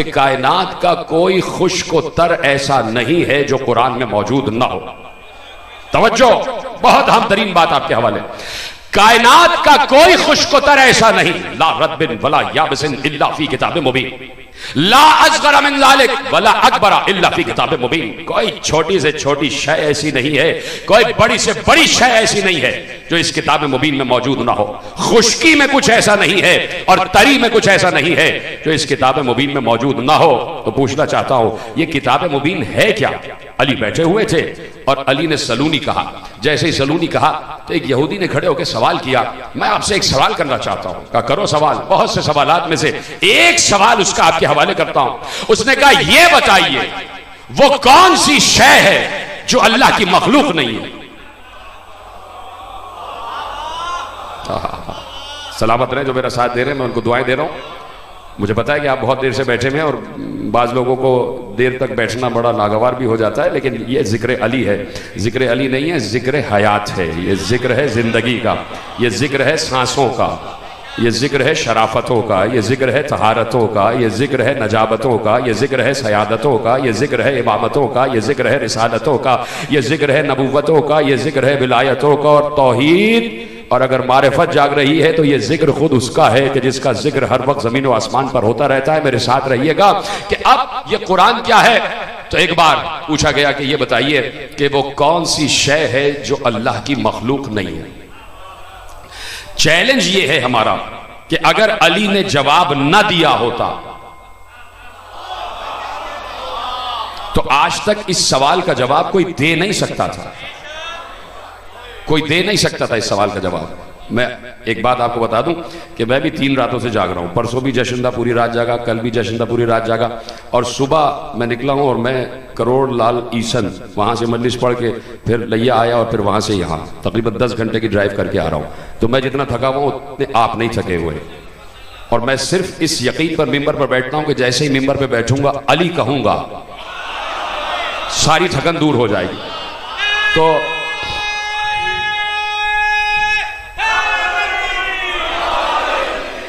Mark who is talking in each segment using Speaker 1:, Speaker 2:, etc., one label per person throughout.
Speaker 1: कि कायनात का कोई खुश्क-ओ-तर ऐसा नहीं है जो कुरान में मौजूद ना हो। तवज्जो, बहुत अहम तरीन बात आपके हवाले। कायनात का कोई खुश्क-ओ-तर ऐसा नहीं, ला रद्बिन वला याबसिन इल्ला फी किताबिन मुबीन, ला असगरा मिन ज़ालिक वला अकबरा इल्ला फी किताबिन मुबीन। कोई छोटी से छोटी शय ऐसी नहीं है, कोई बड़ी से बड़ी शय ऐसी नहीं है जो इस किताब मुबीन में मौजूद ना हो। खुश्की में कुछ ऐसा नहीं है और तरी में कुछ ऐसा नहीं है जो इस किताब मुबीन में मौजूद ना हो। तो पूछना चाहता हूं, ये किताब मुबीन है क्या? अली बैठे हुए थे और अली ने सलूनी कहा। जैसे ही सलूनी कहा तो एक यहूदी ने खड़े होकर सवाल किया, मैं आपसे एक सवाल करना चाहता हूं। कहा करो सवाल। बहुत से सवालात में से एक सवाल उसका आपके हवाले करता हूं। उसने कहा यह बताइए वो कौन सी शय है जो अल्लाह की मखलूक नहीं है? सलामत रहे जो मेरा साथ दे रहे हैं, मैं उनको दुआएं दे रहा हूं। मुझे पता है कि आप बहुत देर से बैठे हुए हैं और बाज लोगों को देर तक बैठना बड़ा नागवार भी हो जाता है, लेकिन ये जिक्र अली है। जिक्र अली नहीं है, जिक्र हयात है। ये जिक्र है जिंदगी का, ये जिक्र है सांसों का, ये जिक्र है शराफतों का, ये जिक्र है तहारतों का, ये जिक्र है नजाबतों का, ये जिक्र है सयादतों का, ये जिक्र है इमामतों का, ये जिक्र है रिसालतों का, ये जिक्र है नबुव्वतों का, ये जिक्र है विलायतों का और तौहीद। और अगर मारिफत जाग रही है तो ये जिक्र खुद उसका है कि जिसका जिक्र हर वक्त जमीन व आसमान पर होता रहता है। मेरे साथ रहिएगा कि अब ये कुरान क्या है। तो एक बार पूछा गया कि ये बताइए कि वो कौन सी शय है जो अल्लाह की मखलूक नहीं है। चैलेंज ये है हमारा कि अगर अली ने जवाब न दिया होता तो आज तक इस सवाल का जवाब कोई दे नहीं सकता था। कोई दे नहीं सकता था इस सवाल का जवाब। मैं एक बात आपको बता दूं कि मैं भी 3 रातों से जाग रहा हूं। परसों भी जशनदा पूरी रात जागा, कल भी जशनदा पूरी रात जागा और सुबह मैं निकला हूं और मैं करोड़ लाल ईसन वहां से मजलिस पढ़ के फिर लैया आया और फिर वहां से यहां तकरीबन 10 घंटे की ड्राइव करके आ रहा हूं। तो मैं जितना थका हुआ उतने आप नहीं थके हुए। और मैं सिर्फ इस यकीन पर मिंबर पर बैठता हूं कि जैसे ही मिंबर पर बैठूंगा अली कहूंगा सारी थकन दूर हो जाएगी। तो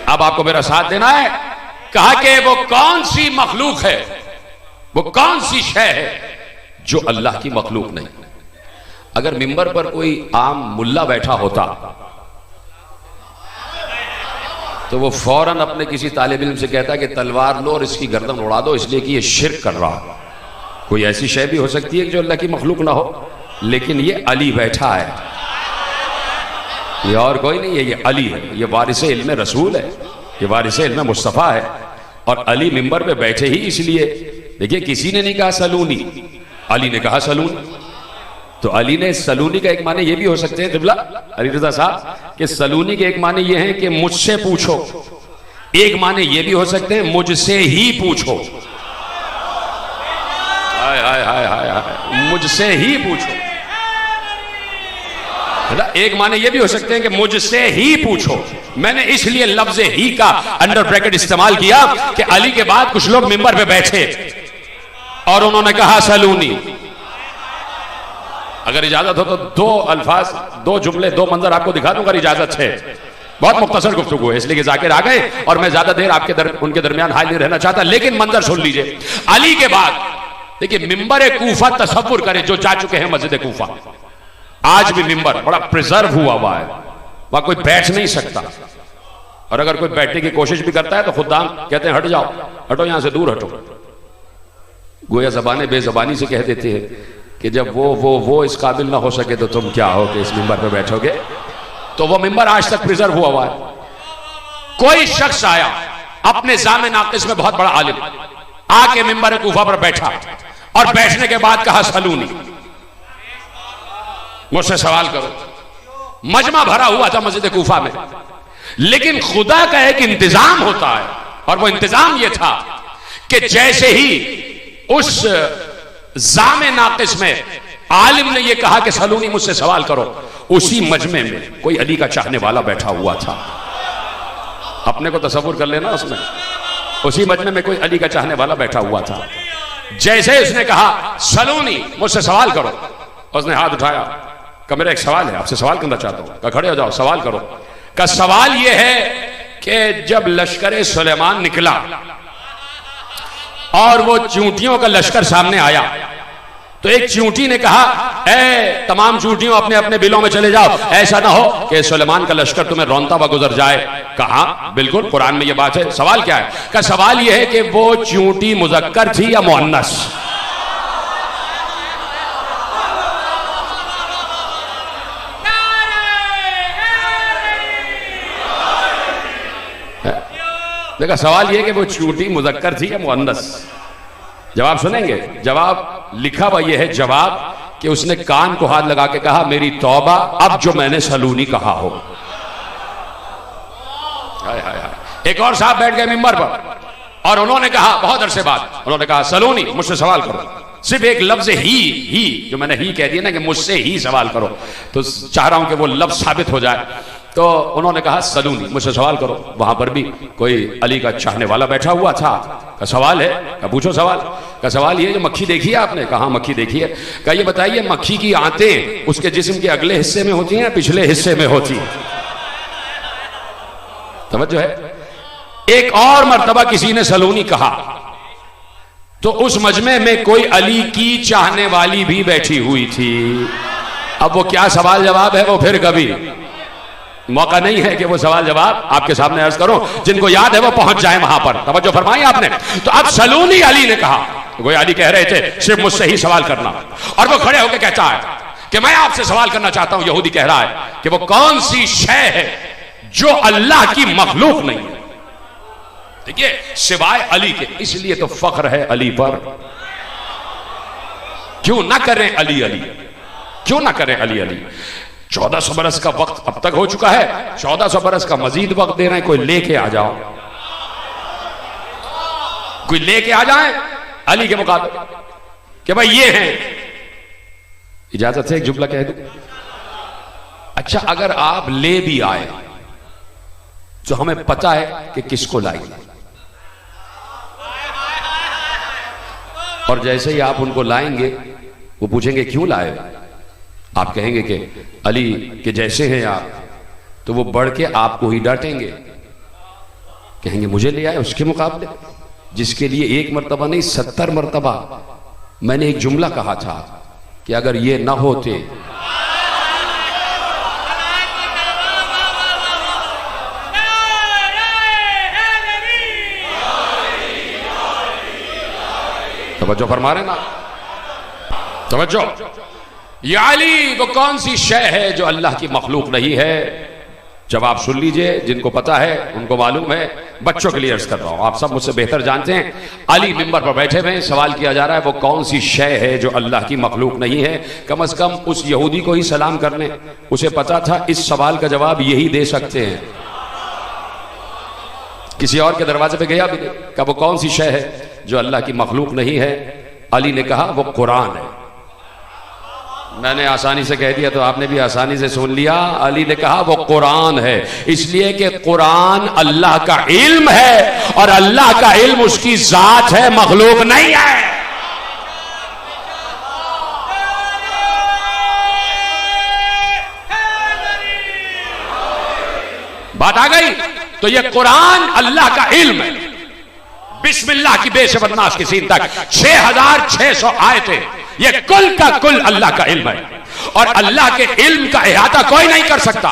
Speaker 1: अब आपको मेरा साथ देना है। कहा कि वो कौन सी मखलूक है, वो कौन सी शय है जो अल्लाह की मखलूक नहीं। अगर मिंबर पर कोई आम मुल्ला बैठा होता तो वो फौरन अपने किसी तालिब इल्म से कहता कि तलवार लो और इसकी गर्दन उड़ा दो, इसलिए कि ये शिर्क कर रहा है। कोई ऐसी शय भी हो सकती है जो अल्लाह की मखलूक ना हो, लेकिन ये अली बैठा है, ये और कोई नहीं है, ये अली है, ये वारिस इल्म रसूल है, ये वारिस इल्म मुस्तफ़ा है। और अली मिंबर पे बैठे ही इसलिए, देखिए किसी ने नहीं कहा सलूनी, अली ने कहा सलूनी। तो अली ने सलूनी का एक माने ये भी हो सकते हैं क़िबला अली रज़ा साहब कि सलूनी के एक माने ये हैं कि मुझसे पूछो, एक माने ये भी हो सकते हैं मुझसे ही पूछो। हाय हाय हाय हाय हाय, मुझसे ही पूछो। एक माने ये भी हो सकते हैं कि मुझसे ही पूछो। मैंने इसलिए लफ्ज ही का अंडर ब्रैकेट इस्तेमाल किया कि अली के बाद कुछ लोग मिंबर पे बैठे और उन्होंने कहा सलूनी। अगर इजाजत हो तो 2 अल्फाज, 2 जुमले, 2 मंजर आपको दिखा दूंगा, इजाजत है। बहुत मुख्तसर गुफ्तगू है इसलिए कि जाकिर आ गए और मैं ज्यादा देर उनके दरमियान हाल नहीं रहना चाहता, लेकिन मंजर सुन लीजिए। अली के बाद देखिए मिंबर कूफा तसव्वुर करें, जो जा चुके हैं मस्जिद कूफा, आज भी मिंबर बड़ा प्रिजर्व हुआ है, वहां कोई बैठ नहीं सकता। और अगर कोई बैठने की कोशिश भी करता है तो खुदाम कहते हैं हट जाओ, हटो यहां से दूर हटो। गोया ज़बाने बेज़बानी से कह देते हैं कि जब वो इस काबिल ना हो सके तो तुम क्या हो कि इस मिंबर पे बैठोगे। तो वो मिंबर आज तक प्रिजर्व हुआ है। कोई शख्स आया अपने जामे नाकिस में बहुत बड़ा आलिम, आके मिंबर कूफा पर बैठा और बैठने के बाद कहा सलूनी, मुझसे सवाल करो। मजमा भरा हुआ था मस्जिद कूफा में, लेकिन खुदा का एक इंतजाम होता है और वो इंतजाम ये था कि जैसे ही उस जामे नाकिस में आलिम ने ये कहा कि सलूनी मुझसे सवाल करो, उसी मजमे में कोई अली का चाहने वाला बैठा हुआ था। अपने को तसव्वुर कर लेना, उसमें उसी मजमे में कोई अली का चाहने वाला बैठा हुआ था। जैसे उसने कहा सलूनी मुझसे सवाल करो, उसने हाथ उठाया, का मेरा एक सवाल है, आपसे सवाल करना चाहता हूं। का खड़े हो जाओ, सवाल करो। का सवाल यह है कि जब लश्कर सुलेमान निकला और वो चींटियों का लश्कर सामने आया तो एक चींटी ने कहा, ए तमाम चींटियों अपने अपने बिलों में चले जाओ, ऐसा ना हो कि सुलेमान का लश्कर तुम्हें रौंता हुआ गुजर जाए। कहा बिल्कुल कुरान में ये बात है। सवाल क्या है? का सवाल ये है कि वो चींटी मुज़क्कर थी या मुअन्नस? देखा, सवाल यह कि वो चींटी मुज़क्कर थी या मुअन्नस। जवाब सुनेंगे। जवाब लिखा हुआ यह है, जवाब कि उसने कान को हाथ लगा के कहा, मेरी तौबा, अब जो मैंने सलूनी कहा हो। हाय हाय हाय। एक और साहब बैठ गए मिंबर पर और उन्होंने कहा, बहुत अरसे बाद उन्होंने कहा, सलूनी मुझसे सवाल करो, सिर्फ एक लफ्ज ही जो मैंने ही कह दिया ना कि मुझसे ही सवाल करो, तो चाह रहा हूं कि वो लफ्ज साबित हो जाए। तो उन्होंने कहा, सलूनी मुझसे सवाल करो। वहां पर भी कोई अली का चाहने वाला बैठा हुआ था। का सवाल है? का पूछो सवाल। का सवाल ये, जो मक्खी देखी है आपने? कहा मक्खी देखी है। का ये बताइए, मक्खी की आंतें उसके जिस्म के अगले हिस्से में होती हैं या पिछले हिस्से में होती हैं? तवज्जो है। एक और मर्तबा किसी ने सलूनी कहा तो उस मजमे में कोई अली की चाहने वाली भी बैठी हुई थी। अब वो क्या सवाल जवाब है, वो फिर कभी मौका नहीं है कि वो सवाल जवाब आपके सामने अर्ज करो। जिनको याद है वो पहुंच जाए वहां पर। तवज्जो फरमाई आपने। तो अब सलूनी अली ने कहा, वो अली कह रहे थे सिर्फ मुझसे ही सवाल करना, और वो खड़े होकर कहता है कि मैं आपसे सवाल करना चाहता हूं। यहूदी कह रहा है कि वो कौन सी शय है जो अल्लाह की मखलूक नहीं है। देखिए, सिवाय अली के। इसलिए तो फख्र है अली पर। क्यों ना करें अली अली, क्यों ना करें अली अली। 1400 बरस का वक्त अब तक हो चुका है, 1400 बरस का मजीद वक्त दे रहे हैं। कोई लेके आ जाओ, कोई लेके आ जाए अली के मुकाबले कि भाई ये हैं। इजाजत से एक जुमला कह दूं? अच्छा, अगर आप ले भी आए तो हमें पता है कि किसको लाएंगे, और जैसे ही आप उनको लाएंगे वो पूछेंगे क्यों लाए, आप कहेंगे कि अली के जैसे हैं आप, तो वो बढ़ के आपको ही डांटेंगे, कहेंगे मुझे ले आए उसके मुकाबले, जिसके लिए एक मर्तबा नहीं 70 मर्तबा मैंने एक जुमला कहा था कि अगर ये ना होते तवज्जो फरमा रहे ना, तवज्जो। ये अली वो कौन सी शय है जो अल्लाह की मखलूक नहीं है? जवाब सुन लीजिए, जिनको पता है उनको मालूम है, बच्चों के लिए अर्ज कर रहा हूं, आप सब मुझसे बेहतर जानते हैं। अली मिंबर पर बैठे हुए, सवाल किया जा रहा है वो कौन सी शय है जो अल्लाह की मखलूक नहीं है। कम से कम उस यहूदी को ही सलाम करने उसे पता था इस सवाल का जवाब यही दे सकते हैं। किसी और के दरवाजे पे गया भी नहीं, कहा वो कौन सी शय है जो अल्लाह की मखलूक नहीं है। अली ने कहा वो कुरान है। मैंने आसानी से कह दिया तो आपने भी आसानी से सुन लिया। अली ने कहा वो कुरान है, इसलिए कि कुरान अल्लाह का इल्म है और अल्लाह का इल्म उसकी जात है, मखलूक नहीं है। बात आ गई? तो ये कुरान अल्लाह का इल्म है। बिस्मिल्लाह की बेशबदनाश की सीन तक 6600 आयतें, ये कुल का कुल अल्लाह का इल्म है और अल्लाह के इल्म का इहाता कोई नहीं कर सकता।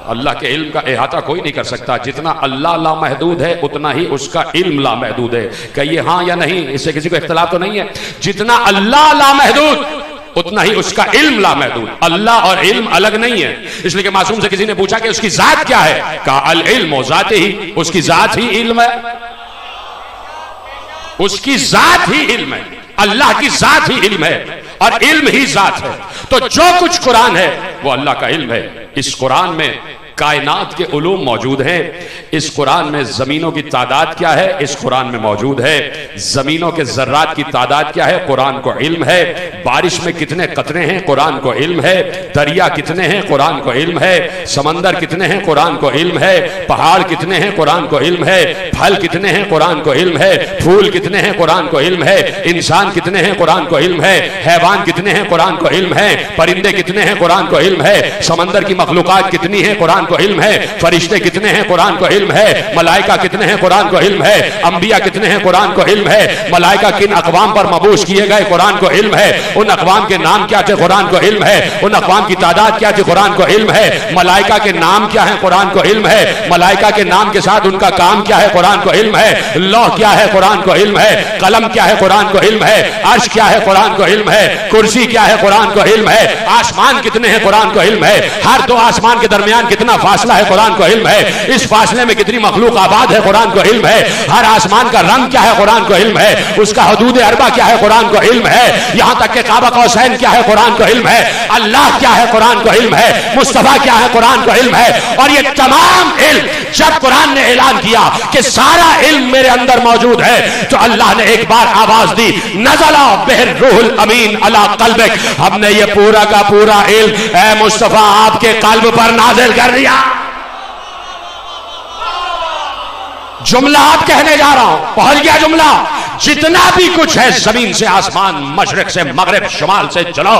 Speaker 1: अल्लाह के इल्म का इहाता कोई नहीं कर सकता। जितना अल्लाह लामहदूद है उतना ही उसका इल्म लामहदूद है। कहिए हाँ या नहीं, इससे किसी को इख्तिलाफ तो नहीं है। जितना अल्लाह लामहदूद उतना ही उसका इल्म लामहदूद। अल्लाह और इल्म अलग नहीं है। इसलिए कि मासूम से किसी ने पूछा कि उसकी जात क्या है, कहा अल इल्म जात ही, उसकी जात ही इल्म है, उसकी जात ही इल्म है। अल्लाह की जात ही इल्म है और इल्म ही जात है। तो जो कुछ कुरान है वो अल्लाह का इल्म है। इस कुरान में कायनात के उलूम मौजूद हैं। इस कुरान में जमीनों की तादाद क्या है, इस कुरान में मौजूद है। जमीनों के जर्रात की तादाद क्या है, कुरान को इल्म है। बारिश में कितने कतरे हैं, कुरान को इल्म है। दरिया कितने हैं, कुरान को इल्म है। समंदर कितने हैं, कुरान को इल्म है। पहाड़ कितने हैं, कुरान को इल्म है। फल कितने हैं, कुरान को इल्म है। फूल कितने हैं, कुरान को इल्म है। इंसान कितने हैं, कुरान को इल्म है। हैवान कितने हैं, कुरान को इल्म है। परिंदे कितने हैं, कुरान को इल्म है। समंदर की मखलूकात कितनी है, कुरान कुरान को इल्म है, फरिश्ते कितने हैं कुरान को इल्म है, मलाइका कितने हैं कुरान को इल्म है, अंबिया कितने हैं कुरान को इल्म है, मलाइका किन अक़वाम पर मबूस किए गए कुरान को इल्म है, उन अक़वाम के नाम क्या थे कुरान को इल्म है, उन अक़वाम की तादाद क्या थी कुरान को इल्म है, मलाइका के नाम क्या है कुरान को इल्म है, मलाइका के नाम के साथ उनका काम क्या है कुरान को इल्म है, लौह क्या है कुरान को इल्म है, कलम क्या है कुरान को इल्म है, अर्श क्या है कुरान को इल्म है, कुर्सी क्या है कुरान को इल्म है, आसमान कितने हैं कुरान को इल्म है, हर दो आसमान के दरमियान कितना फासला है कुरान को इल्म है, इस फासले में कितनी मखलूक आबाद है कुरान को इल्म है, हर आसमान का रंग क्या है कुरान को इल्म है, उसका हदूद अरबा क्या है कुरान को इल्म है, यहां तक कि काबा कौसैन क्या है कुरान को इल्म है, अल्लाह क्या है कुरान को इल्म है, मुस्तफा क्या है कुरान को इल्म है। और ये तमाम इल्म जब कुरान ने ऐलान किया कि सारा इल्म मेरे अंदर मौजूद है, तो अल्लाह ने एक बार आवाज दी, नज़ला बिहिर रूहुल अमीन अला क़ल्बिक, हमने ये पूरा का पूरा इल्म ए मुस्तफा आपके कल्ब पर नाज़िल कर दिया। जुमला आप कहने जा रहा हूं, पहुंच गया जुमला। जितना भी कुछ है जमीन से आसमान, मशरिक से मगरिब, शुमाल से चलो,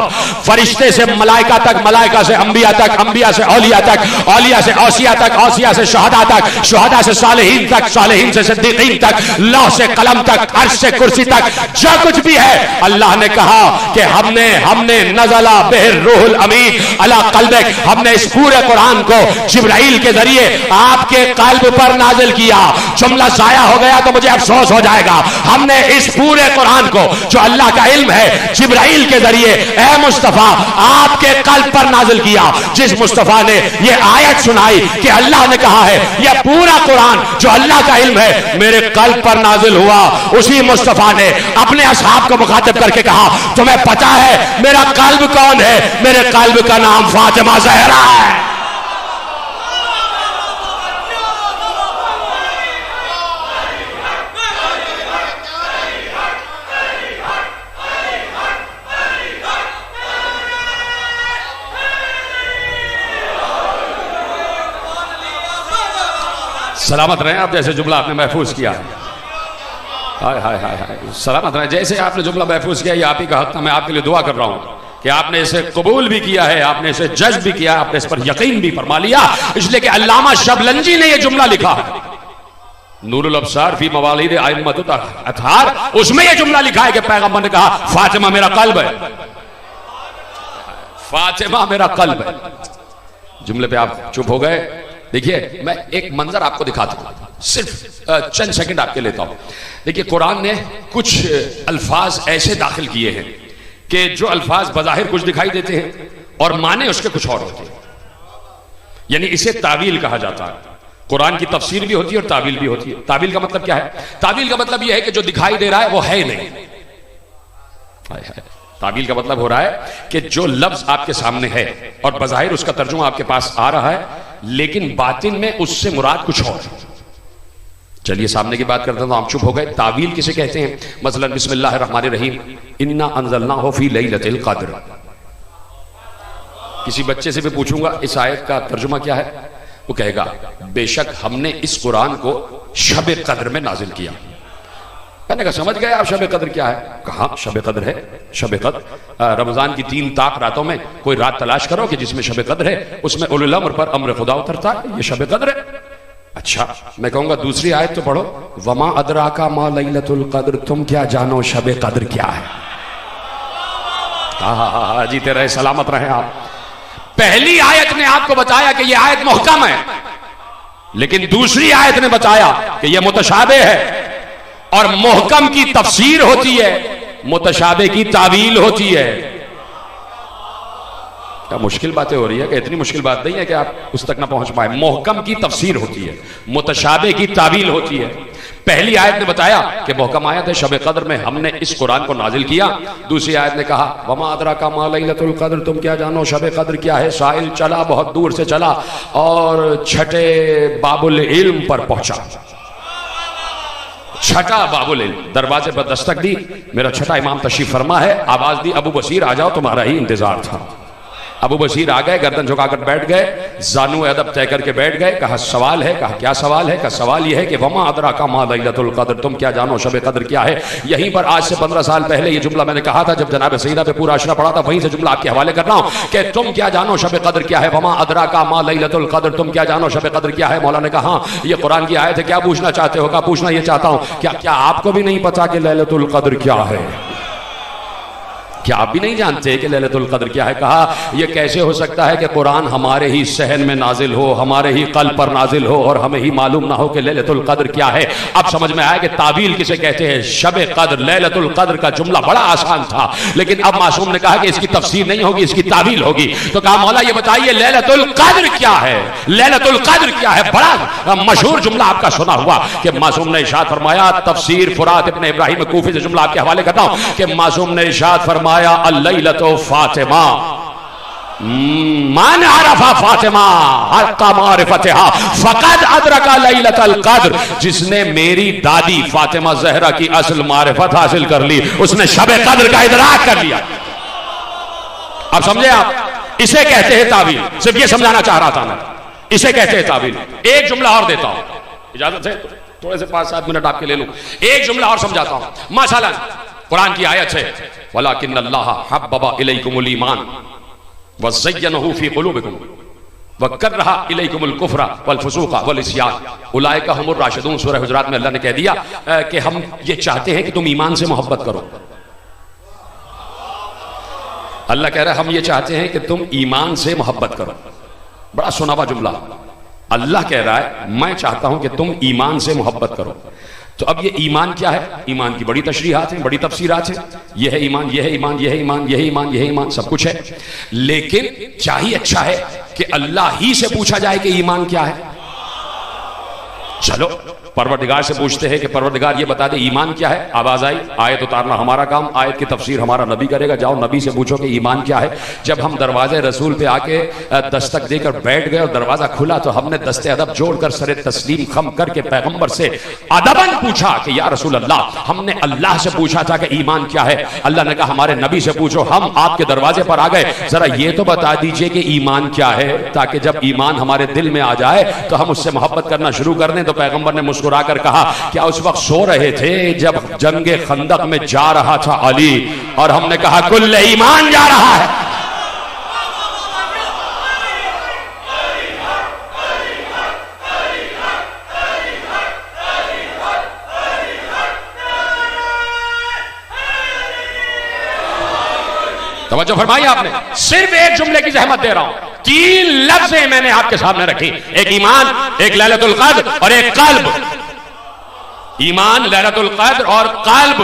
Speaker 1: फरिश्ते से मलाइका तक, मलाइका से अंबिया तक, अंबिया से औलिया तक, औलिया से औसिया तक, औसिया से शहदा तक, शहदा से सालेहीन तक, सालेहीन से सिद्दीकीन तक, लौह से कलम तक, अर्श से कुर्सी तक, जो कुछ भी है अल्लाह ने कहा कि हमने नज़ला बिहिर रूहुल अमीन अला क़ल्बिक, हमने इस पूरे कुरान को जिब्राइल के जरिए आपके कल्ब पर नाजिल किया। जुमला जाया हो गया तो मुझे अफसोस हो जाएगा। हमने इस पूरे कुरान को जो अल्लाह का इल्म है जिब्राइल के जरिए ए मुस्तफा आपके कल्ब पर नाजिल किया। जिस मुस्तफा ने ये आयत सुनाई कि अल्लाह ने कहा है यह पूरा कुरान जो अल्लाह का इल्म है मेरे कल्ब पर नाजिल हुआ, उसी मुस्तफा ने अपने असहाब को मुखातिब करके कहा तुम्हें पता है मेरा कल्ब कौन है? मेरे कल्ब का नाम फातिमा ज़हरा है। सलामत रहे आप, जैसे जुमला आपने महफूज किया। हाय हाय हाय हाय, सलामत रहे जैसे आपने जुमला महफूज किया। ये आप ही का हक था, मैं आपके लिए दुआ कर रहा हूं कि आपने इसे कबूल भी किया है, आपने इसे जज भी किया, आपने इस पर यकीन भी फरमा लिया। इसलिए कि अल्लामा शबलंजी ने यह जुमला लिखा है नूरुल अब्सार फी मवालिद अइम्मतुल अतहार, उसमें यह जुमला लिखा है कि पैगंबर ने कहा फातिमा मेरा कल्ब है, फातिमा मेरा कल्ब है। जुमले पे आप चुप हो गए। देखिए मैं एक मंजर आपको दिखाता हूं, सिर्फ चंद सेकंड आपके लेता हूं। देखिए कुरान ने कुछ अल्फाज ऐसे दाखिल किए हैं कि जो अल्फाज बज़ाहिर कुछ दिखाई देते हैं और माने उसके कुछ और होते हैं, यानी इसे तावील कहा जाता है। कुरान की तफसीर भी होती है और तावील भी होती है। तावील का मतलब क्या है? तावील का मतलब यह है कि जो दिखाई दे रहा है वो है नहीं। तावील का मतलब हो रहा है कि जो लफ्ज आपके सामने है और बज़ाहिर उसका तर्जुमा आपके पास आ रहा है, लेकिन बातिन में उससे मुराद कुछ और। चलिए सामने की बात करते हैं तो आप चुप हो गए। तावील किसे कहते हैं? मसलन बिस्मिल्लाहिर्रहमानिर्रहीम, इन्ना अंज़लनाहु फी लैलतिल क़द्र। किसी बच्चे से भी पूछूंगा इस आयत का तर्जुमा क्या है, वो कहेगा बेशक हमने इस कुरान को शब कद्र में नाजिल किया। मैंने कहा समझ गए आप शब कद्र क्या है? कहा शब कद्र है, शब कद्र रमजान की 3 ताक रातों में कोई रात तलाश करो कि जिसमें शब कद्र है, उसमें उलुल अम्र पर अम्र खुदा उतरता है, ये शब कद्र है। अच्छा मैं कहूंगा दूसरी आयत तो पढ़ो, वमा अदराका मा लैलतुल कद्र, तुम क्या जानो शब कद्र क्या है? हाँ जीते रहे, सलामत रहे आप। पहली आयत ने आपको बताया कि यह आयत मुहकम है, लेकिन दूसरी आयत ने बताया कि यह मुतशाबे है। और मुहकम की तफसीर होती है, मुतशाबे की तावील होती है। क्या मुश्किल बातें हो रही है? कि इतनी मुश्किल बात नहीं है कि आप उस तक ना पहुंच पाए। मुहकम की तफसीर होती है, मुतशाबे की तावील होती है। पहली आयत ने बताया कि मुहकम आयत है, शब कद्र में हमने इस कुरान को नाजिल किया। दूसरी आयत ने कहा वमा अदराका मा लैलतुल कद्र, तुम क्या जानो शब कद्र क्या है? साइल चला, बहुत दूर से चला और छठे बाबुल इल्म पर पहुंचा। छठा बाबुल इल्म, दरवाजे पर दस्तक दी, मेरा छठा इमाम तशरीफ फरमा है, आवाज दी अबू बशीर आ जाओ, तुम्हारा ही इंतजार था। अबू बशीर आ गए, गर्दन झुकाकर बैठ गए, जानू अदब तय करके बैठ गए। कहा सवाल है? कहा क्या सवाल है? कहा सवाल यह है कि वमा अदरा का मा लैलतुल कद्र, तुम क्या जानो शब कद्र क्या है। यहीं पर आज से 15 साल पहले ये जुमला मैंने कहा था, जब जनाब सईदा पे पूरा अशरा पड़ा था, वहीं से जुमला आपके हवाले कर रहा हूं कि तुम क्या जानो शब कद्र क्या है। वमा अदरा का मा लैलतुल कद्र, तुम क्या जानो शब कद्र क्या है। मौला ने कहा हाँ ये कुरान की आयत है, क्या पूछना चाहते हो? कहा पूछना ये चाहता हूं क्या आपको भी नहीं पता कि लैलतुल कद्र क्या है? क्या आप भी नहीं जानते कि लैलतुल कद्र क्या है? कहा यह कैसे हो सकता है कि कुरान हमारे ही सहन में नाजिल हो, हमारे ही कल्ब पर नाजिल हो और हमें ही मालूम ना हो कि लैलतुल कद्र क्या है। अब समझ में आया कि तावील किसे कहते हैं। शब कद्र, लैलतुल कद्र का जुमला बड़ा आसान था, लेकिन अब मासूम ने कहा कि इसकी तफसीर नहीं होगी, इसकी तावील होगी। तो कहा मौला ये बताइए लैलतुल कद्र क्या है, लैलतुल कद्र क्या है। बड़ा मशहूर जुमला आपका सुना हुआ कि मासूम ने इरशाद फरमाया, तफसीर फुरात इब्न इब्राहिम कूफी से जुमला आपके हवाले करता हूं कि मासूम ने इरशाद फरमाया अल्लैलतु फातिमा मन अरफा फातिमा हक्का मारिफतिहा फकद अदरका लैलतुल कद्र, जिसने मेरी दादी फातिमा ज़हरा की असल मारिफत हासिल कर ली, उसने शब कद्र का इदराक कर लिया। अब समझे आप, इसे कहते हैं तावील। सिर्फ ये समझाना चाह रहा था मैं, इसे कहते हैं तावील। एक जुमला और देता हूं, इजाजत है? थोड़े से 5-7 मिनट आपके ले लूं। एक जुमला और समझाता हूं। मसलन कुरान की आयत है वलाकिन्नल्लाह हब्बबा इलैकुमुल ईमान वज़य्यनहु फी कुलूबिकुम वकर्रहा इलैकुमुल कुफ्रा वल फुसूक़ वल इस्यान उलाइका हुमुर राशिदून। सूरह हुजुरात में अल्लाह ने कह दिया कि हम ये चाहते हैं कि तुम ईमान से मोहब्बत करो। अल्लाह कह रहा है हम ये चाहते हैं कि तुम ईमान से मोहब्बत करो। बड़ा सुनावा जुमला। अल्लाह कह रहा है मैं चाहता हूं कि तुम ईमान से मोहब्बत करो। तो अब ये ईमान क्या है? ईमान की बड़ी तशरीहात हैं, बड़ी तफसीरात हैं। यह है ईमान, यह है ईमान, यह है ईमान, यह है ईमान, यह है ईमान, सब कुछ है। लेकिन चाहिए अच्छा है कि अल्लाह ही से पूछा जाए कि ईमान क्या है। चलो परवरदिगार से पूछते हैं कि परवरदिगार ये बता दे ईमान क्या है। आवाज आई, आयत उतारना हमारा काम, आयत की तफसीर हमारा नबी करेगा। जाओ नबी से पूछो कि ईमान क्या है। जब हम दरवाजे रसूल पे आके दस्तक देकर बैठ गए और दरवाजा खुला तो हमने दस्ते अदब जोड़कर सरे तस्लीम खम करके पैगंबर से अदबन पूछा कि या रसूल अल्लाह, हमने अल्लाह से पूछा था कि ईमान क्या है। अल्लाह ने कहा हमारे नबी से पूछो। हम आपके दरवाजे पर आ गए, जरा ये तो बता दीजिए कि ईमान क्या है, ताकि जब ईमान हमारे दिल में आ जाए तो हम उससे मोहब्बत करना शुरू कर दें। तो पैगंबर ने मुस्कुराकर कहा क्या उस वक्त सो रहे थे जब जंगे खंदक में जा रहा था अली? और हमने कहा कुल ईमान जा रहा है। तवज्जो फरमाई आपने। सिर्फ एक जुमले की जहमत दे रहा हूं। 3 लफ्ज़ें मैंने आपके सामने रखी, एक ईमान, एक लैलतुल कद्र और एक कल्ब। ईमान, लैलतुल कद्र और कल्ब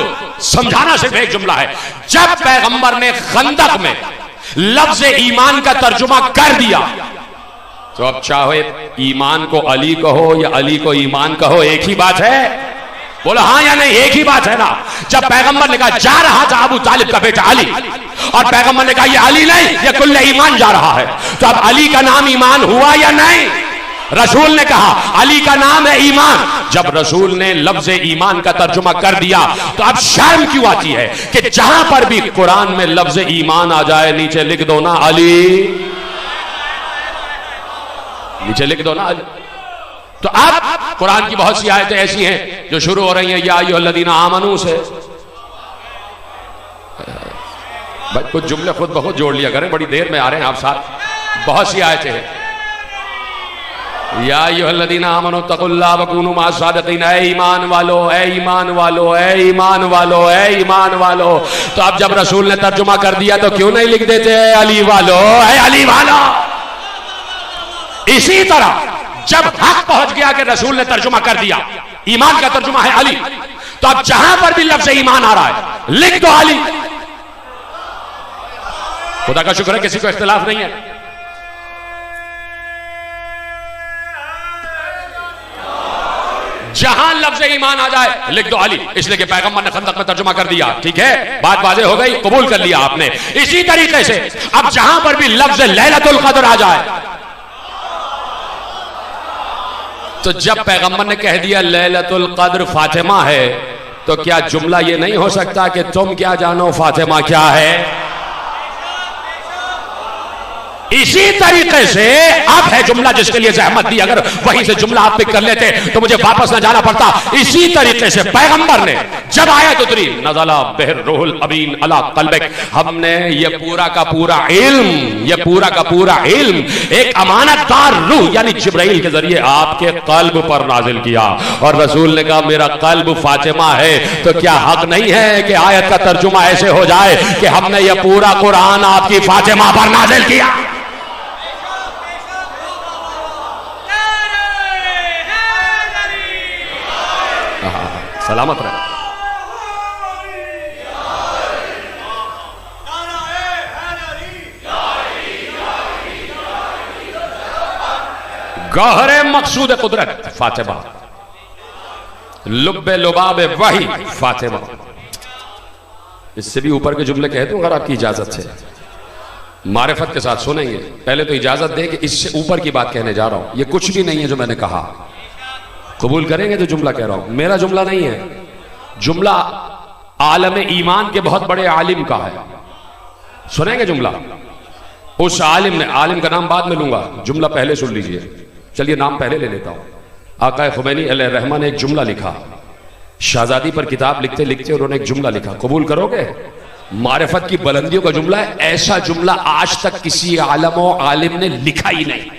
Speaker 1: समझाना सिर्फ एक जुमला है। जब पैगंबर ने खंदक में लफ्ज़ ईमान का तर्जुमा कर दिया तो अब चाहे ईमान को अली कहो या अली को ईमान कहो, एक ही बात है। बोलो हाँ या नहीं, एक ही बात है ना। जब पैगंबर ने कहा जा रहा था अबू तालिब का बेटा अली, और पैगंबर ने कहा ये अली नहीं ये कुल ईमान जा रहा है, तो अब अली का नाम ईमान हुआ या नहीं? रसूल ने कहा अली का नाम है ईमान। जब रसूल ने लफ्ज़ ईमान का तर्जुमा कर दिया तो अब शर्म क्यों आती है कि जहां पर भी कुरान में लफ्ज़ ईमान आ जाए नीचे लिख दो ना अली, नीचे लिख दो ना अली। तो अब कुरान की बहुत सी आयतें ऐसी हैं जो शुरू हो रही हैं या अय्युहल्लज़ीना आमनू से। भाई कुछ जुमले खुद ब खुद जोड़ लिया करें, बड़ी देर में आ रहे हैं आप साथ। बहुत सी आयतें हैं या अय्युहल्लज़ीना आमनू तक़ुल्लाह वकूनू मअस सादिक़ीन। ऐ ईमान वालो, ऐ ईमान वालो, ऐ ईमान वालो, ऐ ईमान वालो। तो अब जब रसूल ने तर्जुमा कर दिया तो क्यों नहीं लिख देते ऐ अली वालो, ऐ अली वालो। इसी तरह जब हक पहुंच गया कि रसूल ने तर्जुमा कर दिया, ईमान का तर्जुमा है अली, तो अब जहां पर भी लफ्ज़ ईमान आ रहा है लिख दो अली। खुदा का शुक्र है किसी को इख्तिलाफ नहीं है। जहां लफ्ज़ ईमान आ जाए लिख दो अली, इसलिए कि पैगंबर ने खंदक में तर्जुमा कर दिया। ठीक है, बात वाज़ेह हो गई, कबूल कर लिया आपने। इसी तरीके से अब जहां पर भी लफ्ज़ लैलतुल कद्र आ जाए, तो जब पैगंबर ने कह दिया लैलतुल कद्र फातिमा है, तो क्या जुमला ये नहीं हो सकता कि तुम क्या जानो फातिमा क्या है? इसी तरीके से अब है जुमला जिसके लिए जहमत दी, अगर वहीं से जुमला आप पिक कर लेते तो मुझे वापस ना जाना पड़ता। इसी तरीके से पैगंबर ने जब आयत उतरी नज़ला बिहिर रूहुल अमीन अला क़ल्बिक, हमने ये पूरा का पूरा इल्म एक अमानतदार रूह यानी जिब्राइल के जरिए आपके कल्ब पर नाजिल किया। और रसूल ने कहा मेरा कल्ब फातिमा है, तो क्या हक नहीं है कि आयत का तर्जुमा ऐसे हो जाए कि हमने ये पूरा कुरान आपकी फातिमा पर नाजिल किया। सलामत रहे। गहरे मकसूद कुदरत फातिमा, लुब्बे लुबाबे वही फातिमा। इससे भी ऊपर के जुमले कह दूं अगर आपकी इजाजत से, मारिफत के साथ सुनेंगे। पहले तो इजाजत दे कि इससे ऊपर की बात कहने जा रहा हूं, ये कुछ भी नहीं है जो मैंने कहा। कबूल करेंगे जो जुमला कह रहा हूं मेरा जुमला नहीं है, जुमला आलम ईमान के बहुत बड़े आलिम का है। सुनेंगे जुमला उस आलिम ने, आलिम का नाम बाद में लूंगा, जुमला पहले सुन लीजिए। चलिए नाम पहले ले लेता हूं। आका खुमैनी अलैहिर्रहमान ने एक जुमला लिखा, शहजादी पर किताब लिखते लिखते उन्होंने एक जुमला लिखा। कबूल करोगे? मारिफत की बुलंदियों का जुमला है। ऐसा जुमला आज तक किसी आलम और आलिम ने लिखा ही नहीं।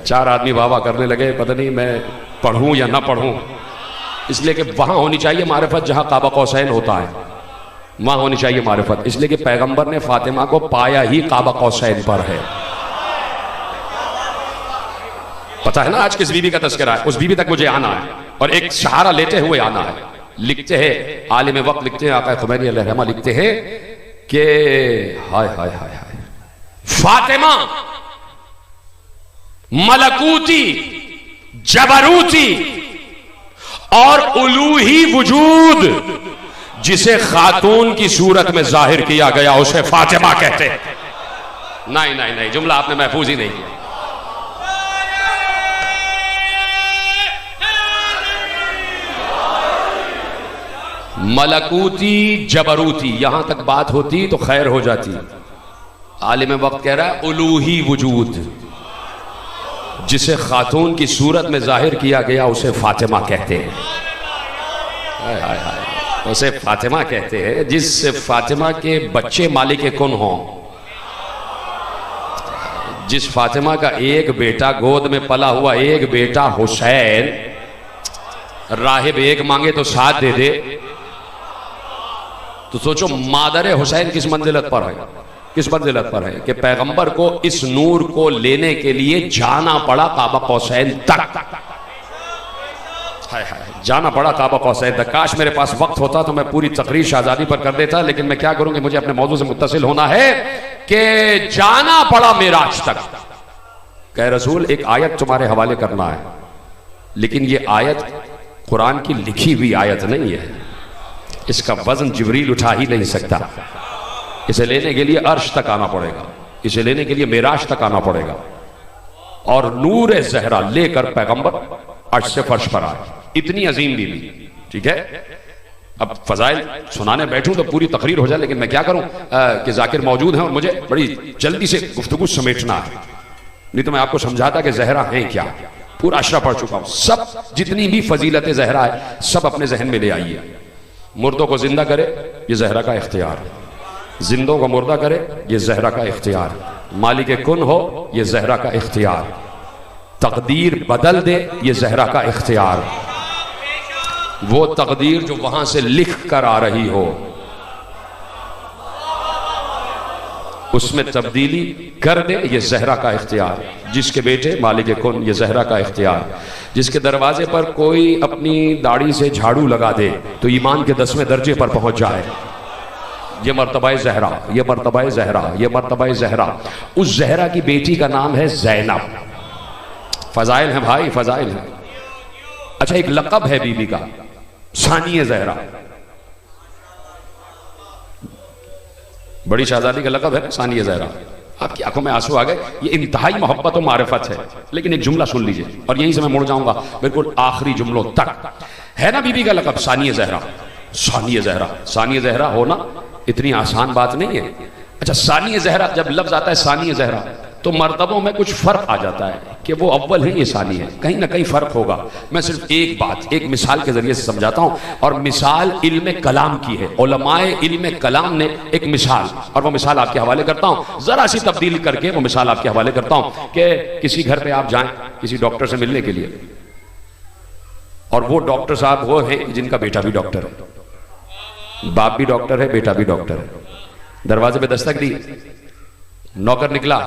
Speaker 1: चार आदमी वाह करने लगे, पता नहीं मैं पढ़ूं या ना पढ़ूं, इसलिए कि वहां होनी चाहिए मारिफत जहां काबा कौसैन होता है, वहां होनी चाहिए मारिफत। इसलिए कि पैगंबर ने फातिमा को पाया ही काबा कौसैन पर है। पता है ना आज किस बीबी का तस्करा है, उस बीबी तक मुझे आना है और एक सहारा लेते हुए आना है। लिखते हैं आलिम वक्त, लिखते हैं आका खुमैनी अलैहिर्रहमान लिखते हैं कि हाय हाय हाय हाय फातिमा मलकूती, जबरूती और उलूही वजूद जिसे खातून की सूरत में जाहिर किया गया उसे फातिमा कहते हैं। नहीं नहीं नहीं, जुमला आपने महफूज ही नहीं किया। मलकूती जबरूती यहां तक बात होती तो खैर हो जाती। आलिम वक्त कह रहा है उलूही वजूद जिसे खातून की सूरत में जाहिर किया गया उसे फातिमा कहते हैं। हाय हाय हाय, उसे फातिमा कहते हैं जिस फातिमा के बच्चे मालिक कुन हों, जिस फातिमा का एक बेटा गोद में पला हुआ एक बेटा हुसैन, राहिब एक मांगे तो साथ दे दे। तो सोचो मादर हुसैन किस मंजिलत पर है, किस मंजिलत पर है कि पैगंबर को इस नूर को लेने के लिए जाना पड़ा काबा कौसैन तक। हाय हाय, जाना पड़ा काबा कौसैन तक। काश मेरे पास वक्त होता तो मैं पूरी तकरीर शहजादी पर कर देता, लेकिन मैं क्या करूंगी, मुझे अपने मौजू से मुत्तसिल होना है कि जाना पड़ा मेराज तक। कह रसूल एक आयत तुम्हारे हवाले करना है, लेकिन ये आयत कुरान की लिखी हुई आयत नहीं है, इसका वजन जिब्रील उठा ही नहीं सकता। इसे लेने के लिए अर्श तक आना पड़ेगा, इसे लेने के लिए मेराज तक आना पड़ेगा। और नूर ज़हरा लेकर पैगंबर अर्श से फर्श पर आए। इतनी अजीम बीवी, ठीक है। अब फजाइल सुनाने बैठूं तो पूरी तकरीर हो जाए, लेकिन मैं क्या करूं कि जाकिर मौजूद हैं और मुझे बड़ी जल्दी से गुफ्तगू समेटना है। नहीं तो मैं आपको समझाता कि ज़हरा है क्या। पूरा अशरा पढ़ चुका हूं, सब जितनी भी फजीलत ज़हरा है सब अपने जहन में ले आइए। मुर्दों को जिंदा करे ये ज़हरा का इख्तियार, जिंदों को मुर्दा करे ये ज़हरा का इख्तियार, मालिक कुन हो ये ज़हरा का इख्तियार, तकदीर बदल दे ये ज़हरा का इख्तियार, वो तकदीर जो वहां से लिख कर आ रही हो उसमें तब्दीली कर दे ये ज़हरा का इख्तियार, जिसके बेटे मालिक कुन ये ज़हरा का इख्तियार, जिसके दरवाजे पर कोई अपनी दाढ़ी से झाड़ू लगा दे तो ईमान के 10वें दर्जे पर पहुंच जाए। ये मर्तबा ज़हरा, ये मर्तबा ज़हरा, ये मर्तबा ज़हरा। उस ज़हरा की बेटी का नाम है ज़ैनब। फजाइल है भाई, फजाइल है। अच्छा एक लक़ब है बीबी का, सानिया ज़हरा। बड़ी शहजादी का लक़ब है सानिया ज़हरा। आपकी आंखों में आंसू आ गए, ये इंतहाई मोहब्बत और मारिफत है। लेकिन एक जुमला सुन लीजिए और यहीं से मैं मुड़ जाऊंगा बिल्कुल आखिरी जुमलों तक। है ना बीबी का लक़ब सानिया ज़हरा। सानिया ज़हरा, सानिया ज़हरा होना इतनी आसान बात नहीं है। अच्छा, सानी ज़हरा, जब लफ्ज़ आता है सानी ज़हरा तो मर्तबों में कुछ फ़र्क आ जाता है कि वो अव्वल है, ये सानी है, कहीं ना कहीं फ़र्क होगा। मैं सिर्फ एक बात, एक मिसाल के ज़रिए से समझाता हूँ, और मिसाल इल्म कलाम की है। उलमाए इल्म कलाम ने एक मिसाल, और वो मिसाल आपके हवाले करता हूँ, ज़रा सी तब्दील करके वो मिसाल आपके हवाले करता हूँ कि किसी घर पर आप जाएँ किसी डॉक्टर से मिलने के लिए, और वो डॉक्टर साहब वो हैं जिनका बेटा भी डॉक्टर है, बाप भी डॉक्टर है, बेटा भी डॉक्टर है। दरवाजे पे दस्तक दी, नौकर निकला,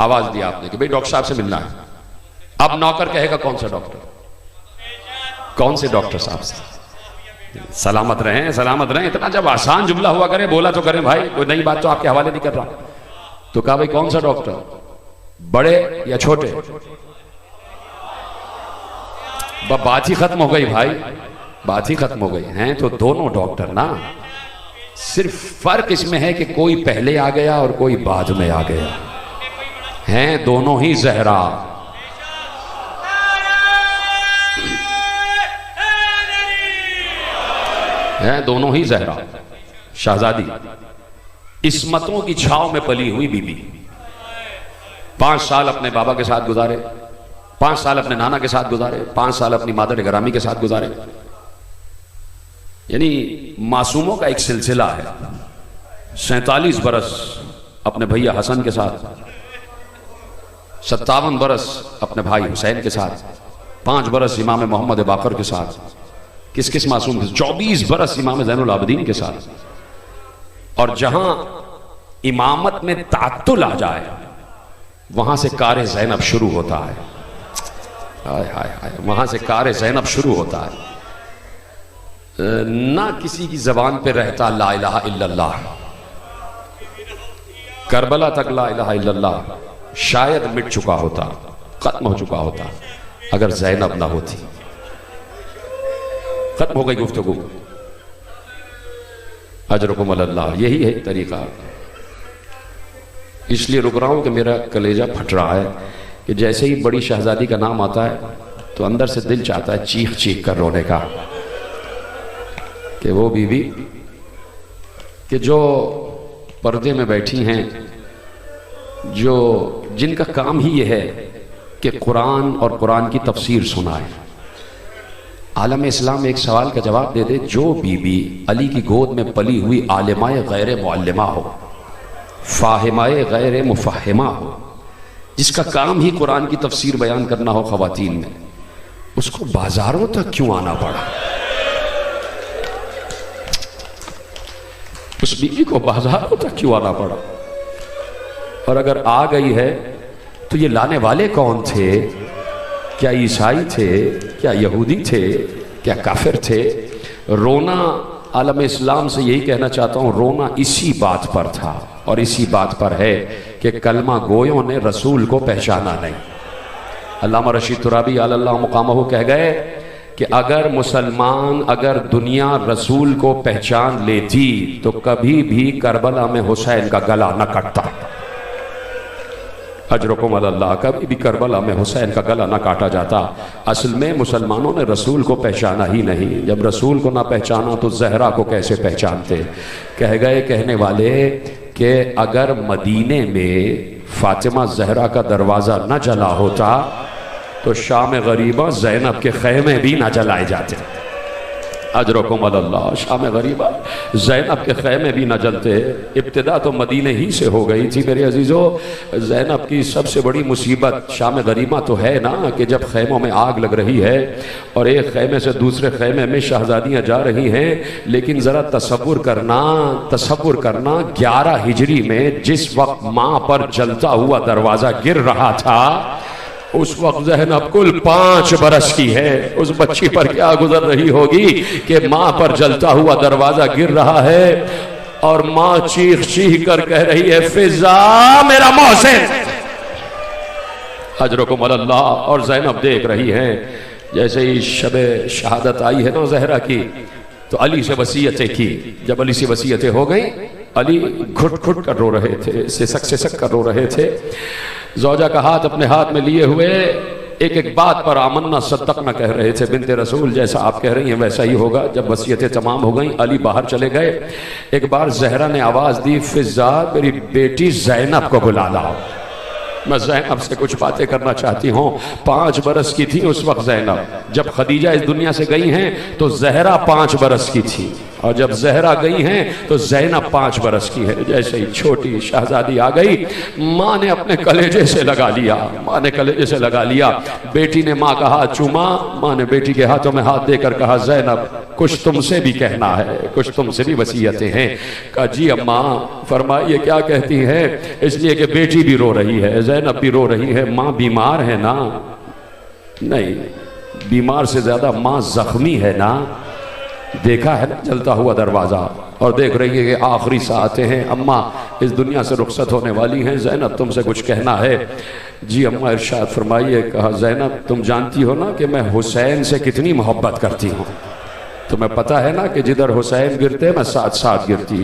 Speaker 1: आवाज दिया आपने कि भाई डॉक्टर साहब से मिलना है। अब नौकर कहेगा कौन सा डॉक्टर, कौन से डॉक्टर साहब से? सलामत रहें, सलामत रहें। इतना जब आसान जुमला हुआ करें, बोला तो करें भाई, कोई नई बात तो आपके हवाले नहीं कर रहा। तो कहा भाई कौन सा डॉक्टर, बड़े या छोटे? बात ही खत्म हो गई भाई, बात ही खत्म हो गई। हैं तो दोनों डॉक्टर ना, सिर्फ फर्क इसमें है कि कोई पहले आ गया और कोई बाद में आ गया। हैं दोनों ही ज़हरा। हैं दोनों ही ज़हरा, शहजादी, इस्मतों की छाव में पली हुई बीबी। 5 साल अपने बाबा के साथ गुजारे, 5 साल अपने नाना के साथ गुजारे, 5 साल अपनी मादर ग्रामी के साथ गुजारे। यानी मासूमों का एक सिलसिला है। 47 बरस अपने भैया हसन के साथ, 57 बरस अपने भाई हुसैन के साथ, 5 बरस इमाम मोहम्मद बाकर के साथ, किस किस मासूम के, 24 बरस इमाम ज़ैनुल आबिदीन के साथ। और जहां इमामत में तात्तुल आ जाए वहां से कार ज़ैनब शुरू होता है। हाय हाय हाय, वहां से कार ज़ैनब शुरू होता है। ना किसी की जबान पे रहता ला इलाहा इल्लल्लाह, करबला तक ला इलाहा इल्लल्लाह शायद मिट चुका होता, खत्म हो चुका होता, अगर ज़ैनब ना होती। खत्म हो गई गुफ्तगू। अजरुकुम अल्लाह, यही है तरीका। इसलिए रुक रहा हूं कि मेरा कलेजा फट रहा है कि जैसे ही बड़ी शहजादी का नाम आता है तो अंदर से दिल चाहता है चीख चीख कर रोने का, कि वो बीवी कि जो पर्दे में बैठी हैं, जो जिनका काम ही ये है कि कुरान और कुरान की तफसीर सुनाए। आलम इस्लाम एक सवाल का जवाब दे दे, जो बीबी अली की गोद में पली हुई आलिमाए गैर मुअल्लिमा हो, फाहिमाए गैर मुफहिमा हो, जिसका काम ही कुरान की तफसीर बयान करना हो ख़वातीन में, उसको बाजारों तक क्यों आना पड़ा? उस बीवी को बाजारों तक क्यों आना पड़ा? और अगर आ गई है तो ये लाने वाले कौन थे? क्या ईसाई थे, क्या यहूदी थे, क्या काफिर थे? रोना आलम इस्लाम से यही कहना चाहता हूँ, रोना इसी बात पर था और इसी बात पर है कि कलमा गोयों ने रसूल को पहचाना नहीं। अल्लामा रशीद तुराबी अल्लाह मुकामहू कह गए कि अगर मुसलमान, अगर दुनिया रसूल को पहचान लेती तो कभी भी करबला में हुसैन का गला न कटता। अजरुकुम अल्लाह, कभी भी करबला में हुसैन का गला ना काटा जाता। असल में मुसलमानों ने रसूल को पहचाना ही नहीं। जब रसूल को ना पहचाना तो ज़हरा को कैसे पहचानते? कह गए कहने वाले कि अगर मदीने में फातिमा ज़हरा का दरवाज़ा न जला होता तो शाम गरीबा ज़ैनब के खैमे भी ना जलाए जाते। अजरुकुम अल्लाह, शाम गरीबा ज़ैनब के खैमे भी न जलते। इब्तिदा तो मदीने ही से हो गई थी मेरे अजीज़ों। ज़ैनब की सबसे बड़ी मुसीबत शाम गरीबा तो है ना कि जब खैमों में आग लग रही है और एक खैमे से दूसरे खैमे में शहजादियाँ जा रही हैं। लेकिन ज़रा तसव्वुर करना 11 हिजरी में जिस वक्त माँ पर जलता हुआ दरवाज़ा गिर रहा था, उस वक्त ज़ैनब कुल 5 बरस की है। उस बच्ची पर क्या गुजर रही होगी कि माँ पर जलता हुआ दरवाजा गिर रहा है और माँ चीख चीख कर कह रही है, फिजा मेरा मोहसिन। अजरुकुम अल्लाह। और ज़ैनब देख रही हैं, जैसे ही शबे शहादत आई है ना ज़हरा की, तो अली से वसीयतें की। जब अली से वसीयतें हो गई, अली घुट घुट कर रो रहे थे, सिसक सिसक कर रो रहे थे। ज़ौजा का हाथ अपने हाथ में लिए हुए एक एक बात पर आमन्ना सद्दक़ना कह रहे थे। बिन्ते रसूल, जैसा आप कह रही हैं वैसा ही होगा। जब वसीयतें तमाम हो गई, अली बाहर चले गए। एक बार जहरा ने आवाज़ दी, फिज़ा मेरी बेटी ज़ैनब को बुला लाओ, मैं ज़ैनब से कुछ बातें करना चाहती हूँ। 5 बरस की थी उस वक्त ज़ैनब। जब खदीजा इस दुनिया से गई हैं तो ज़हरा 5 बरस की थी, और जब ज़हरा गई हैं तो ज़ैनब 5 बरस की है। जैसे ही छोटी शहजादी आ गई, माँ ने अपने कलेजे से लगा लिया, माँ ने कलेजे से लगा लिया। बेटी ने माँ का हाथ चूमा, माँ ने बेटी के हाथों में हाथ देकर कहा, ज़ैनब कुछ तुमसे भी कहना है, कुछ तुमसे भी वसीयतें हैं। कहा जी अम्मा। फरमाइए क्या कहती हैं? इसलिए कि बेटी भी रो रही है, ज़ैनब भी रो रही है। माँ बीमार है ना? नहीं, बीमार से ज्यादा माँ जख्मी है ना। देखा है ना जलता हुआ दरवाजा, और देख रही है कि आखिरी सातें हैं, अम्मा इस दुनिया से रुखसत होने वाली हैं, ज़ैनब तुमसे कुछ कहना है। जी अम्मा इरशाद फरमाइए। कहा, ज़ैनब तुम जानती हो ना कि मैं हुसैन से कितनी मोहब्बत करती हूँ। तुम्हें पता है ना कि जिधर हुसैन गिरते मैं साथ साथ गिरती।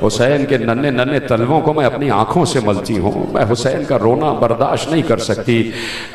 Speaker 1: हुसैन के नन्हे नन्हे तलवों को मैं अपनी आंखों से मलती हूँ। मैं हुसैन का रोना बर्दाश्त नहीं कर सकती।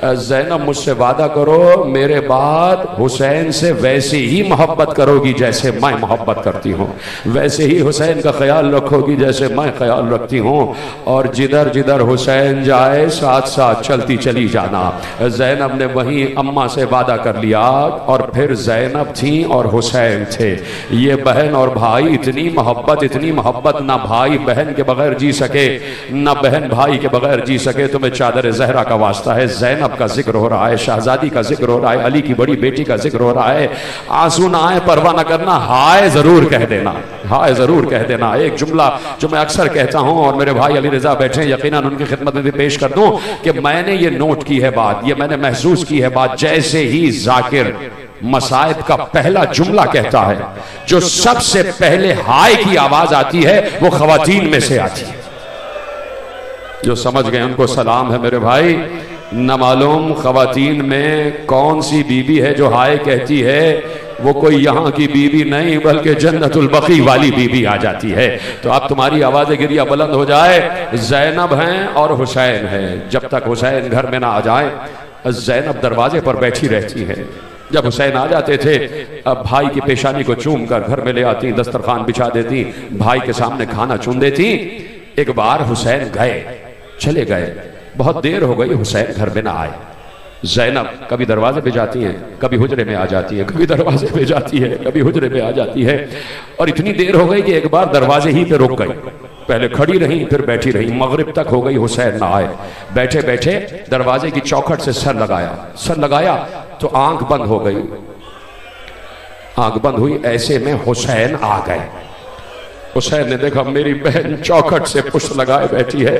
Speaker 1: ज़ैनब मुझसे वादा करो, मेरे बाद हुसैन से वैसे ही मोहब्बत करोगी जैसे मैं मोहब्बत करती हूँ, वैसे ही हुसैन का ख्याल रखोगी जैसे मैं ख्याल रखती हूँ, और जिधर जिधर हुसैन जाए साथ साथ चलती चली जाना। ज़ैनब ने वहीं अम्मा से वादा कर लिया, और फिर ज़ैनब थी और हुसैन थे। ये बहन और भाई इतनी मोहब्बत, ना भाई बहन के बगैर जी सके, ना बहन भाई के बगैर जी सके। तुम्हें चादर ज़हरा का वास्ता है, ज़ैनब का जिक्र हो रहा है, शहजादी का जिक्र हो रहा है, अली की बड़ी बेटी का जिक्र हो रहा है। आंसू ना आए, परवाह ना करना, हाय जरूर कह देना, हाय जरूर कह देना। एक जुमला जो मैं अक्सर कहता हूं, और मेरे भाई अली रजा बैठे, यकीनन उनकी खिदमत में भी पेश कर दूं कि मैंने ये नोट की है बात, ये मैंने महसूस की है बात। जैसे ही जाकिर मसाइब का पहला जुमला कहता है, जो सबसे पहले हाय की आवाज आती है वो खवातीन में से आती है। जो समझ गए उनको सलाम है मेरे भाई। न मालूम खवातीन में कौन सी बीबी है जो हाय कहती है, वो कोई यहाँ की बीबी नहीं बल्कि जन्नतुल बकी वाली बीबी आ जाती है। तो अब तुम्हारी आवाज़ गिरिया बुलंद हो जाए, ज़ैनब हैं और हुसैन है। जब तक हुसैन घर में ना आ जाए, ज़ैनब दरवाजे पर बैठी रहती है। जब हुसैन आ जाते थे, अब भाई की पेशानी को चूम कर घर में ले आती, दस्तरखान बिछा देती, भाई के सामने खाना चुन देती। एक बार हुसैन गए, चले गए, बहुत देर हो गई, हुसैन घर में ना आए। ज़ैनब कभी दरवाजे पे जाती हैं, कभी हुजरे में आ जाती है, कभी दरवाजे पे जाती है, कभी हुजरे में आ जाती है, और इतनी देर हो गई कि एक बार दरवाजे ही पे रुक गई। पहले खड़ी रही, फिर बैठी रही, मगरिब तक हो गई, हुसैन ना आए। बैठे बैठे दरवाजे की चौखट से सर लगाया तो आंख बंद हो गई। आंख बंद हुई, ऐसे में हुसैन आ गए। हुसैन ने देखा मेरी बहन चौखट से पुष्ट लगाए बैठी है।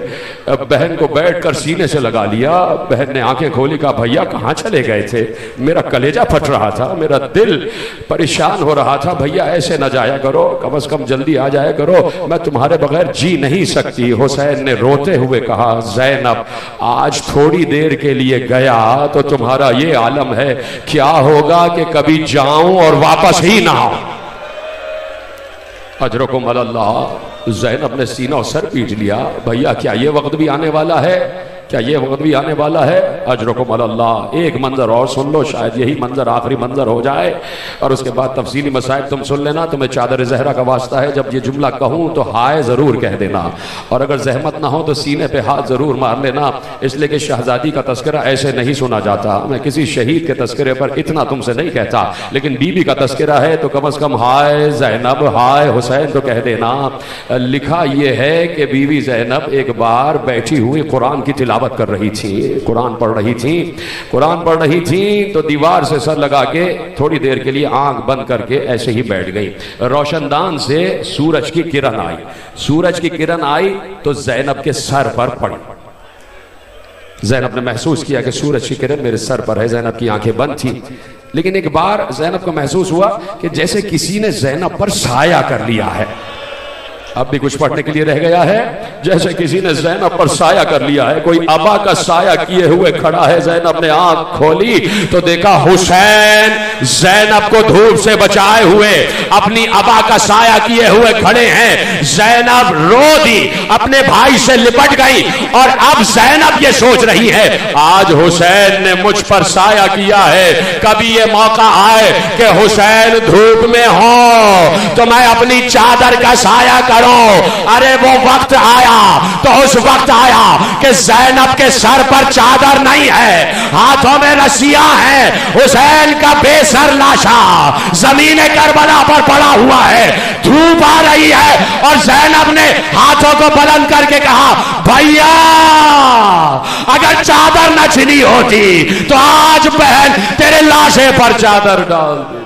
Speaker 1: अब बहन को बैठकर सीने से लगा लिया। बहन ने आंखें खोली, कहा भैया कहाँ चले गए थे? मेरा कलेजा फट रहा था, मेरा दिल परेशान हो रहा था। भैया ऐसे न जाया करो, कम से कम जल्दी आ जाया करो, मैं तुम्हारे बगैर जी नहीं सकती। हुसैन ने रोते हुए कहा, ज़ैनब आज थोड़ी देर के लिए गया तो तुम्हारा ये आलम है, क्या होगा कि कभी जाऊं और वापस ही ना आऊं। अजरकुम अल्लाह। ज़ैनब ने सीना और सर पीट लिया, भैया क्या ये वक्त भी आने वाला है? क्या ये वक्त भी आने वाला है? अजरकुम अल्लाह। एक मंजर और सुन लो, शायद यही मंजर आखिरी मंजर हो जाए, और उसके बाद तफसीली मसाइल तुम सुन लेना। तुम्हें चादर ज़हरा का वास्ता है, जब ये जुमला कहूँ तो हाय ज़रूर कह देना, और अगर जहमत ना हो तो सीने पे हाथ ज़रूर मार लेना, इसलिए कि शहजादी का तस्करा ऐसे नहीं सुना जाता। मैं किसी शहीद के तस्करे पर इतना तुमसे नहीं कहता, लेकिन बीबी का तस्करा है तो कम से कम हाय ज़ैनब, हाय हुसैन तो कह देना। लिखा यह है कि बीवी ज़ैनब एक बार बैठी हुई कुरान की तिलावत कर रही थी, कुरान पढ़ रही थी, तो दीवार से सर लगा के थोड़ी देर के लिए आंख बंद करके ऐसे ही बैठ गई। रोशनदान से सूरज की किरण आई, सूरज की किरण आई तो ज़ैनब के सर पर पड़ी। ज़ैनब ने महसूस किया कि सूरज की किरण मेरे सर पर है। ज़ैनब की आंखें बंद थी, लेकिन एक बार ज़ैनब को महसूस हुआ कि जैसे किसी ने ज़ैनब पर साया कर लिया है। अब भी कुछ पढ़ने के लिए रह गया है। जैसे किसी ने ज़ैनब पर साया कर लिया है, कोई अबा का साया किए हुए खड़ा है। ज़ैनब ने आंख खोली तो देखा हुसैन ज़ैनब को धूप से बचाए हुए अपनी अबा का साया किए हुए खड़े हैं। ज़ैनब रो दी, अपने भाई से लिपट गई और अब ज़ैनब ये सोच रही है आज हुसैन ने मुझ पर साया किया है, कभी ये मौका आए कि हुसैन धूप में हो तो मैं अपनी चादर का साया करूं। अरे वो वक्त आया तो उस वक्त आया कि ज़ैनब के सर पर चादर नहीं है, हाथों में रस्सियां हैं, हुसैन का बेसर लाशा जमीन करबला पर पड़ा हुआ है, धूप आ रही है और ज़ैनब ने हाथों को बुलंद करके कहा भैया अगर चादर न छिनी होती तो आज बहन तेरे लाशे पर चादर डाल दी।